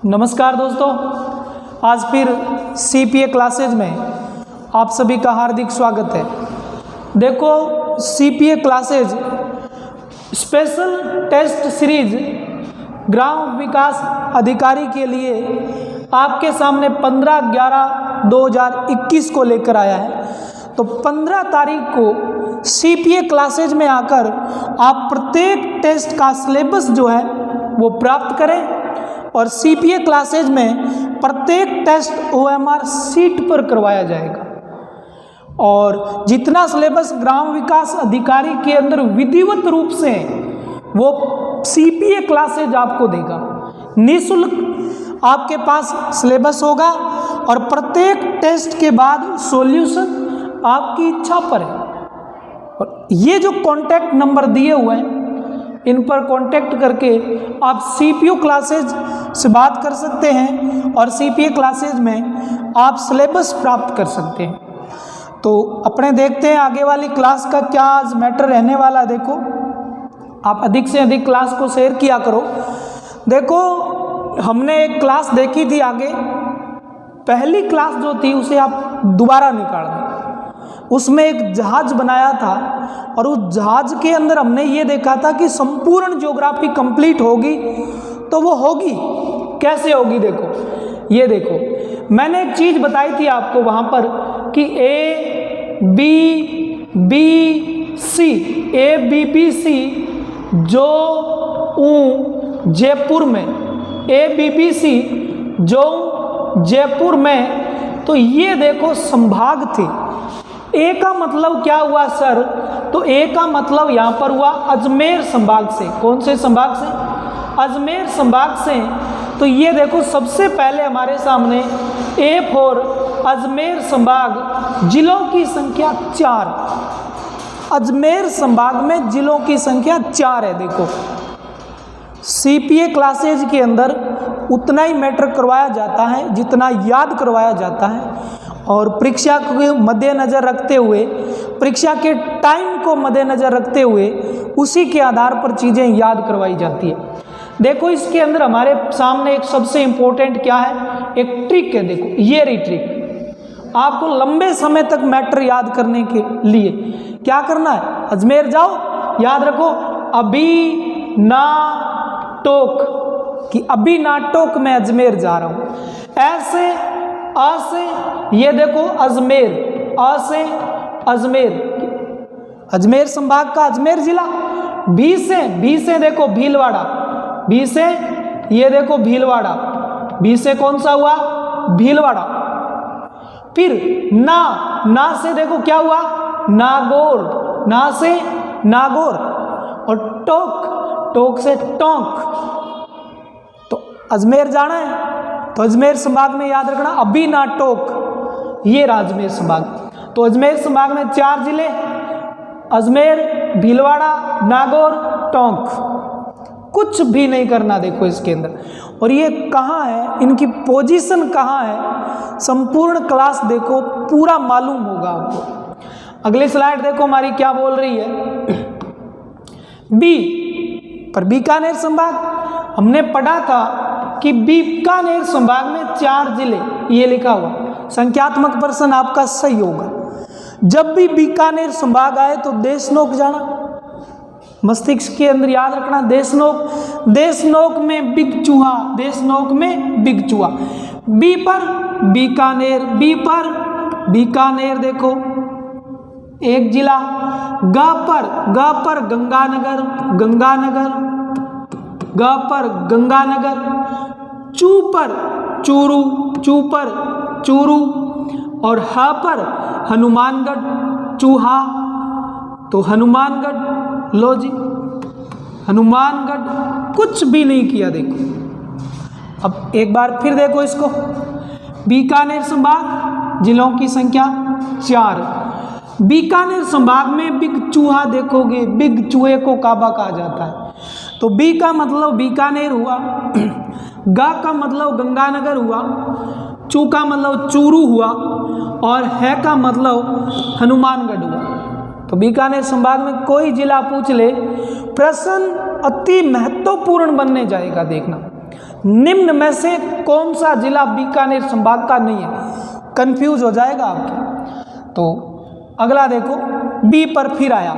नमस्कार दोस्तों, आज फिर सीपीए क्लासेज में आप सभी का हार्दिक स्वागत है। देखो, CPA classes special test series ग्राम विकास अधिकारी के लिए आपके सामने 15/11/2021 को लेकर आया है। तो 15 तारीख को सीपीए क्लासेज में आकर आप प्रत्येक टेस्ट का सिलेबस जो है वो प्राप्त करें और सीपीए क्लासेज में प्रत्येक टेस्ट ओएमआर सीट पर करवाया जाएगा। और जितना सिलेबस ग्राम विकास अधिकारी के अंदर विधिवत रूप से वो सीपीए क्लासेज आपको देगा। निःशुल्क आपके पास सिलेबस होगा और प्रत्येक टेस्ट के बाद सॉल्यूशन आपकी इच्छा पर है। और ये जो कॉन्टैक्ट नंबर दिए हुए हैं, इन पर कांटेक्ट करके आप सीपीयू क्लासेज से बात कर सकते हैं और सीपीए क्लासेज में आप सिलेबस प्राप्त कर सकते हैं। तो अपने देखते हैं आगे वाली क्लास का क्या आज मैटर रहने वाला है। देखो, आप अधिक से अधिक क्लास को शेयर किया करो। देखो, हमने एक क्लास देखी थी आगे, पहली क्लास जो थी उसे आप दोबारा निकाल दें। उसमें एक जहाज बनाया था और उस जहाज के अंदर हमने ये देखा था कि संपूर्ण ज्योग्राफी कंप्लीट होगी। तो वो होगी कैसे होगी? देखो, ये देखो, मैंने एक चीज़ बताई थी आपको वहाँ पर कि A B B C जो जयपुर में ABC जो जयपुर में, तो ये देखो संभाग थे। ए का मतलब क्या हुआ सर? तो ए का मतलब यहाँ पर हुआ अजमेर संभाग से। कौन से संभाग से? अजमेर संभाग से। तो ये देखो, सबसे पहले हमारे सामने ए फॉर अजमेर संभाग, जिलों की संख्या 4। अजमेर संभाग में जिलों की संख्या 4 है। देखो, सीपीए क्लासेज के अंदर उतना ही मैटर करवाया जाता है जितना याद करवाया जाता है। और परीक्षा को मद्देनज़र रखते हुए, परीक्षा के टाइम को मद्देनज़र रखते हुए उसी के आधार पर चीज़ें याद करवाई जाती है। देखो, इसके अंदर हमारे सामने एक सबसे इम्पोर्टेंट क्या है, एक ट्रिक है। देखो, ये रही ट्रिक। आपको लंबे समय तक मैटर याद करने के लिए क्या करना है? अजमेर जाओ, याद रखो अभी ना टोक, कि अभी ना टोक मैं अजमेर जा रहा हूँ। ऐसे आ से ये देखो अजमेर, आ से अजमेर, अजमेर संभाग का अजमेर जिला। बी से देखो भीलवाड़ा, बी से ये देखो भीलवाड़ा, बी से कौन सा हुआ? भीलवाड़ा। फिर ना से देखो क्या हुआ? नागौर, ना से नागौर। और टोक से टोंक। तो अजमेर जाना है तो अजमेर संभाग में याद रखना अभी ना टोक, ये अजमेर संभाग। तो अजमेर संभाग में 4 जिले, अजमेर, भीलवाड़ा, नागौर, टोंक। कुछ भी नहीं करना देखो इसके अंदर। और ये कहाँ है, इनकी पोजीशन कहाँ है, संपूर्ण क्लास देखो, पूरा मालूम होगा आपको। अगली स्लाइड देखो हमारी क्या बोल रही है। बी पर बीकानेर संभाग हमने पढ़ा था कि बीकानेर संभाग में 4 जिले, ये लिखा हुआ। संख्यात्मक प्रश्न आपका सही होगा। जब भी बीकानेर संभाग आए तो देशनोक जाना, मस्तिष्क के अंदर याद रखना देशनोक। देशनोक में बिग चूहा, देशनोक में बिग चूहा। बी पर बीकानेर, बी पर बीकानेर देखो एक जिला। ग पर गंगानगर, गंगानगर। ग पर गंगानगर। चू पर चूरू, चू पर चूरू। और ह पर हनुमानगढ़, चूहा। तो हनुमानगढ़, लो जी हनुमानगढ़। कुछ भी नहीं किया देखो। अब एक बार फिर देखो इसको। बीकानेर संभाग, जिलों की संख्या 4। बीकानेर संभाग में बिग चूहा देखोगे, बिग चूहे को काबा कहा जाता है। तो बी का मतलब बीकानेर हुआ, गा का मतलब गंगानगर हुआ, चू का मतलब चूरू हुआ और है का मतलब हनुमानगढ़ हुआ। तो बीकानेर संभाग में कोई जिला पूछ ले, प्रश्न अति महत्वपूर्ण बनने जाएगा। देखना, निम्न में से कौन सा जिला बीकानेर संभाग का नहीं है? कंफ्यूज हो जाएगा आपके। तो अगला देखो, बी पर फिर आया।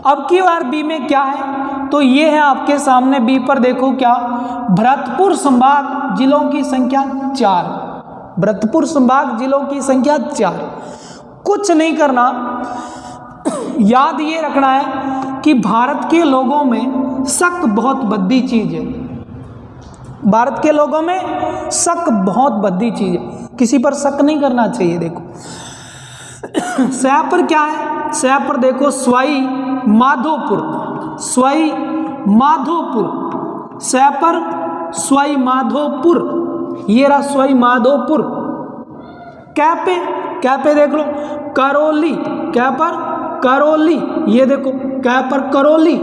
अब की बार बी में क्या है? तो ये है आपके सामने बी पर देखो क्या, भरतपुर संभाग जिलों की संख्या 4। भरतपुर संभाग जिलों की संख्या 4। कुछ नहीं करना, याद ये रखना है कि भारत के लोगों में शक बहुत भद्दी चीज है। भारत के लोगों में शक बहुत भद्दी चीज है, किसी पर शक नहीं करना चाहिए। देखो सह पर क्या है? सह पर देखो सवाई माधोपुर, सवाई माधोपुर, सह पर सवाई माधोपुर, ये रहा सवाई माधोपुर। क्या पे देख लो करौली, क्या पर करौली, ये देखो क्या पर करौली।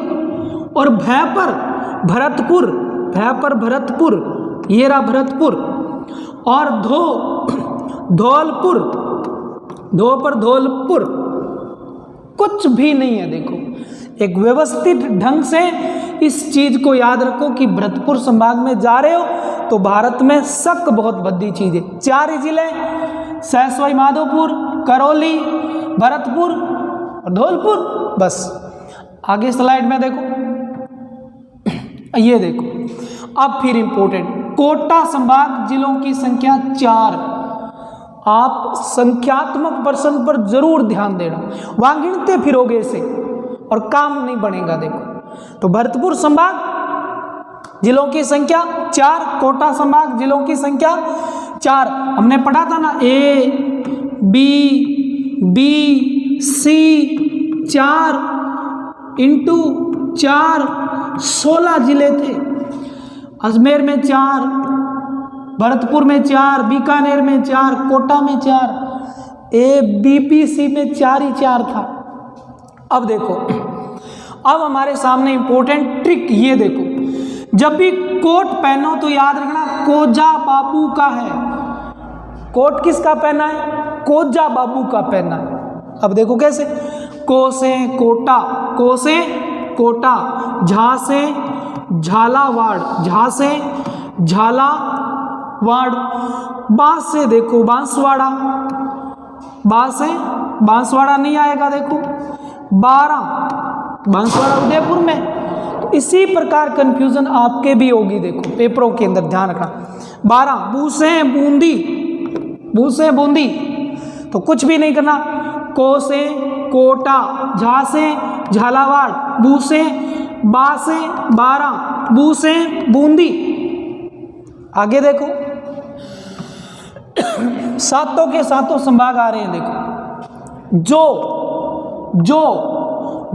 और भय पर भरतपुर, भय पर भरतपुर, ये रहा भरतपुर। और धौलपुर, धो पर धौलपुर। कुछ भी नहीं है। देखो एक व्यवस्थित ढंग से इस चीज को याद रखो कि भरतपुर संभाग में जा रहे हो तो भारत में शक बहुत भद्दी चीज है। 4 ही जिले, सवाई माधोपुर, करौली, भरतपुर और धौलपुर, बस। आगे स्लाइड में देखो, ये देखो अब फिर इंपॉर्टेंट, कोटा संभाग जिलों की संख्या 4। आप संख्यात्मक प्रश्न पर जरूर ध्यान देना, वहां गिनते फिरोगे इसे और काम नहीं बनेगा। देखो तो भरतपुर संभाग जिलों की संख्या 4, कोटा संभाग जिलों की संख्या 4। हमने पढ़ा था ना, ए बी सी 4 इंटू 4 16 जिले थे। अजमेर में 4, भरतपुर में 4, बीकानेर में 4, कोटा में 4, ABPC में 4 ही 4 था। अब देखो, अब हमारे सामने इंपॉर्टेंट ट्रिक, ये देखो जब भी कोट पहनो तो याद रखना कोजा बाबू का है। कोट किसका पहना है? कोजा बाबू का पहना है। अब देखो कैसे, को से कोटा, को से कोटा, झा से झालावाड़, झा से झालावाड़, बांस से देखो बांसवाड़ा, बांस से बांसवाड़ा नहीं आएगा। देखो 12 बांसवाड़ा उदयपुर में। तो इसी प्रकार कंफ्यूजन आपके भी होगी। देखो पेपरों के अंदर ध्यान रखना। 12 बूसे बूंदी, बूसे बूंदी, तो कुछ भी नहीं करना, को से कोटा, झा से झालावाड़, बू से बा से 12, बू से बूंदी। आगे देखो सातों के सातों संभाग आ रहे हैं। देखो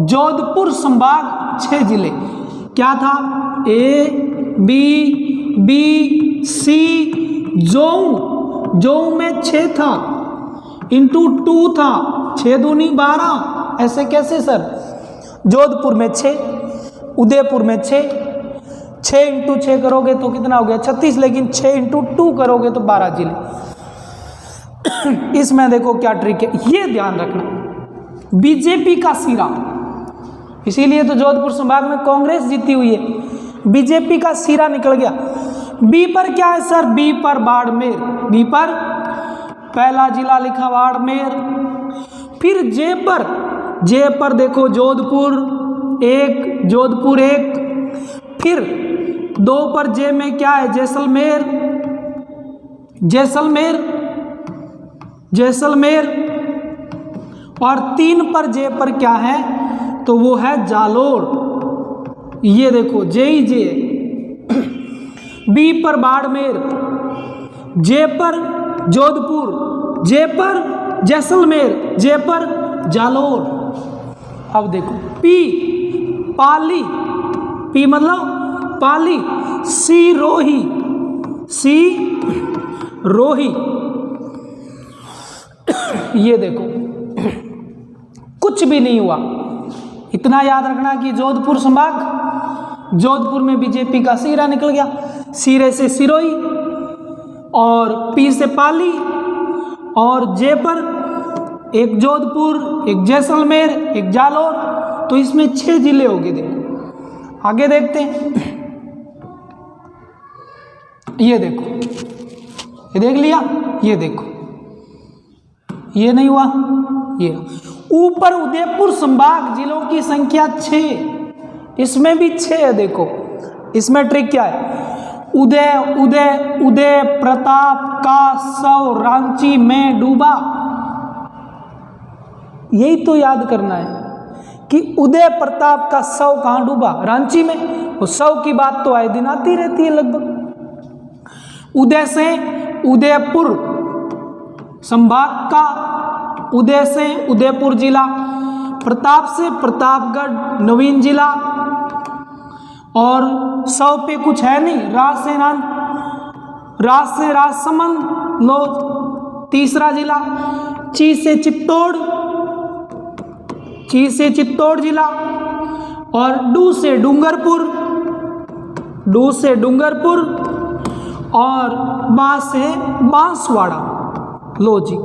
जोधपुर संभाग 6 जिले, क्या था? ABC जो में 6 था, इंटू 2 था, 6 दूनी 12। ऐसे कैसे सर? जोधपुर में 6, उदयपुर में 6 इंटू 6 करोगे तो कितना हो गया? 36, लेकिन 6 इंटू 2 करोगे तो 12 जिले। इसमें देखो क्या ट्रिक है, ये ध्यान रखना, बीजेपी का सिरा, इसीलिए तो जोधपुर संभाग में कांग्रेस जीती हुई है, बीजेपी का सिरा निकल गया। बी पर क्या है सर? बी पर बाड़मेर, बी पर पहला जिला लिखा बाड़मेर। फिर जे पर देखो जोधपुर 1, जोधपुर 1। फिर 2 पर जे में क्या है? जैसलमेर, जैसलमेर। और 3 पर जे पर क्या है? तो वो है जालोर। ये देखो जे। बी पर बाड़मेर, जे पर जोधपुर, जे पर जैसलमेर, जे पर जालोर। अब देखो पी पाली, पी मतलब पाली, सिरोही, सिरोही। ये देखो कुछ भी नहीं हुआ। इतना याद रखना कि जोधपुर संभाग, जोधपुर में बीजेपी का सिरा निकल गया, सिरे से सिरोही, और पी से पाली, और जे पर एक जोधपुर, एक जैसलमेर, एक जालोर। तो इसमें 6 जिले हो गए। देखो आगे देखते हैं। ये देखो, ये देख लिया, ये देखो, ये नहीं हुआ, ये ऊपर उदयपुर संभाग जिलों की संख्या 6, इसमें भी 6 है। देखो इसमें ट्रिक क्या है, उदय प्रताप का शव रांची में डूबा, यही तो याद करना है कि उदय प्रताप का शव कहां डूबा, रांची में। वो शव की बात तो आए दिन आती रहती है लगभग। उदय से उदयपुर संभाग का, उदय से उदयपुर जिला, प्रताप से प्रतापगढ़ नवीन जिला, और शव पे कुछ है नहीं, राज से राजसमंद लो तीसरा जिला, ची से चित्तौड़ जिला, और डू से डूंगरपुर, और बा से बांसवाड़ा। लो जी,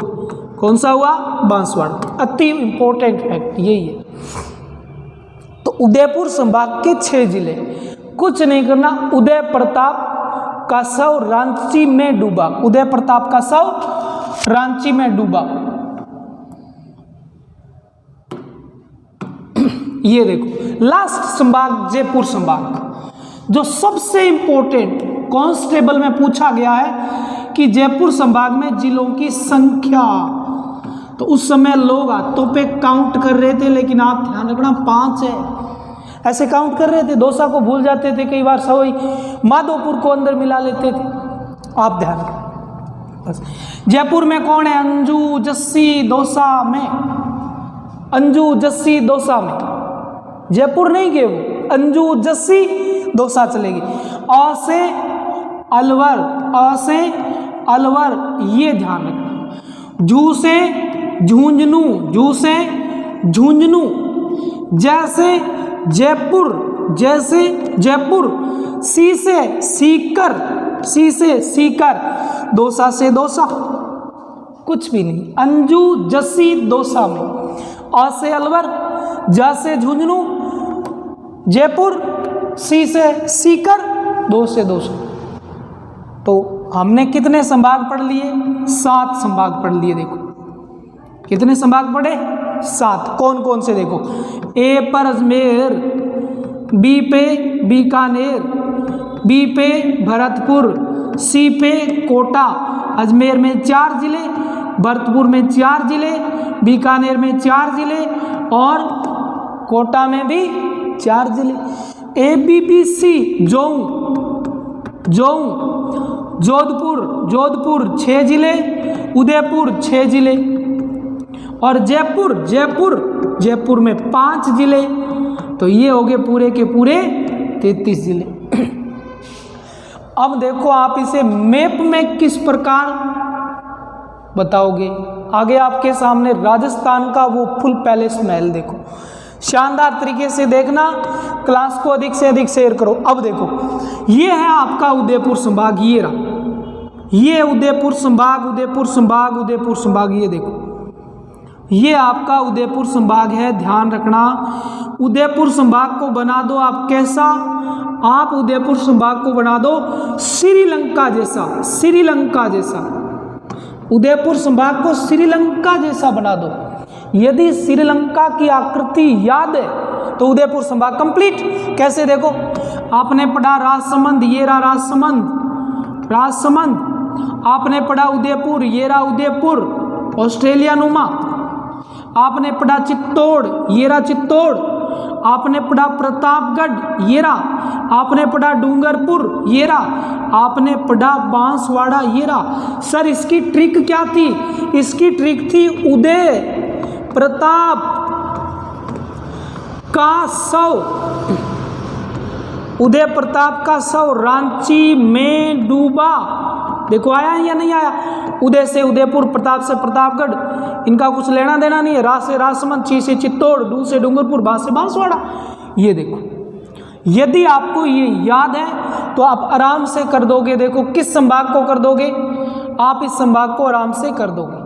कौन सा हुआ, बांसवाड़ा। अति इंपॉर्टेंट फैक्ट यही है। तो उदयपुर संभाग के 6 जिले, कुछ नहीं करना, उदय प्रताप का शव रांची में डूबा, उदय प्रताप का शव रांची में डूबा। ये देखो लास्ट संभाग जयपुर संभाग, जो सबसे इंपॉर्टेंट कांस्टेबल में पूछा गया है कि जयपुर संभाग में जिलों की संख्या। तो उस समय लोग हाथों पे काउंट कर रहे थे, लेकिन आप ध्यान रखना 5 है, ऐसे काउंट कर रहे थे, दौसा को भूल जाते थे, कई बार सवई माधोपुर को अंदर मिला लेते थे। आप ध्यान रखें बस। जयपुर में कौन है, अंजू जस्सी दौसा में, अंजू जस्सी दौसा में, जयपुर नहीं गए वो, अंजू जस्सी दौसा चलेगी। अ से अलवर, ये ध्यान रखना। झू से झुंझुनू, जैसे जयपुर, सी से सीकर, दौसा से दौसा, कुछ भी नहीं, अंजू जस्सी दौसा में। अ से अलवर, ज से झुंझुनू, जयपुर, सी से सीकर, दो से दौसा। तो हमने कितने संभाग पढ़ लिए, 7 संभाग पढ़ लिए। देखो कितने संभाग पढ़े, 7। कौन कौन से, देखो ए पर अजमेर, बी पे बीकानेर, बी पे भरतपुर, सी पे कोटा। अजमेर में 4 जिले, भरतपुर में 4 जिले, बीकानेर में 4 जिले, और कोटा में भी 4 जिले। A B B C Jodhpur 6 जिले, उदयपुर 6 जिले, और जयपुर में 5 जिले। तो ये हो गए पूरे के पूरे 33 जिले। अब देखो आप इसे मैप में किस प्रकार बताओगे। आगे आपके सामने राजस्थान का वो फुल पैलेस महल, देखो शानदार तरीके से देखना, क्लास को अधिक से अधिक शेयर करो। अब देखो ये है आपका उदयपुर संभाग, ये रहा, ये उदयपुर संभाग, ये देखो ये आपका उदयपुर संभाग है। ध्यान रखना, उदयपुर संभाग को बना दो आप कैसा, आप उदयपुर संभाग को बना दो श्रीलंका जैसा, उदयपुर संभाग को श्रीलंका जैसा बना दो। यदि श्रीलंका की आकृति याद है तो उदयपुर संभाग कंप्लीट। कैसे, देखो आपने पढ़ा राजसमंद, ये रहा राजसमंद, आपने पढ़ा उदयपुर, ये रहा उदयपुर ऑस्ट्रेलिया नुमा, आपने पढ़ा चित्तौड़, ये रहा चित्तौड़, आपने पढ़ा प्रतापगढ़, ये रहा, आपने पढ़ा डूंगरपुर, ये रहा, आपने पढ़ा बांसवाड़ा, ये रहा। सर इसकी ट्रिक क्या थी, इसकी ट्रिक थी उदय प्रताप का शव, उदय प्रताप का शव रांची में डूबा। देखो आया या नहीं आया, उदय से उदयपुर, प्रताप से प्रतापगढ़, इनका कुछ लेना देना नहीं है। रा से राजसमंद, ची से चित्तौड़, डू से डूंगरपुर, बांस से बांसवाड़ा। ये देखो यदि आपको ये याद है तो आप आराम से कर दोगे। देखो किस संभाग को कर दोगे, आप इस संभाग को आराम से कर दोगे।